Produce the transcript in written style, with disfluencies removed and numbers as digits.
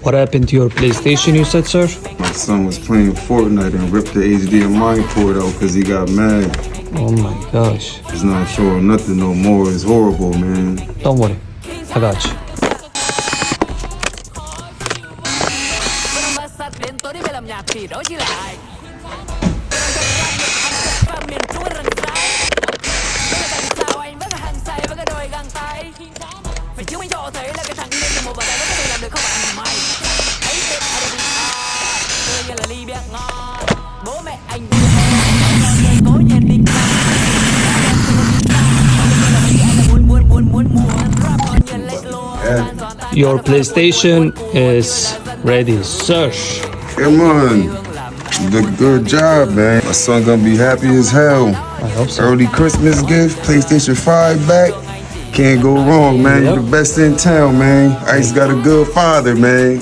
What happened to your PlayStation, you said, sir? My son was playing Fortnite and ripped the HDMI port out because he got mad. Oh my gosh. He's not showing nothing no more. It's horrible, man. Don't worry. I got you. Your PlayStation is ready, sir. Come on. You did a good job, man. My son gonna be happy as hell. I hope so. Early Christmas gift, PlayStation 5 back. Can't go wrong, man. Yep. You're the best in town, man. Ice got a good father, man.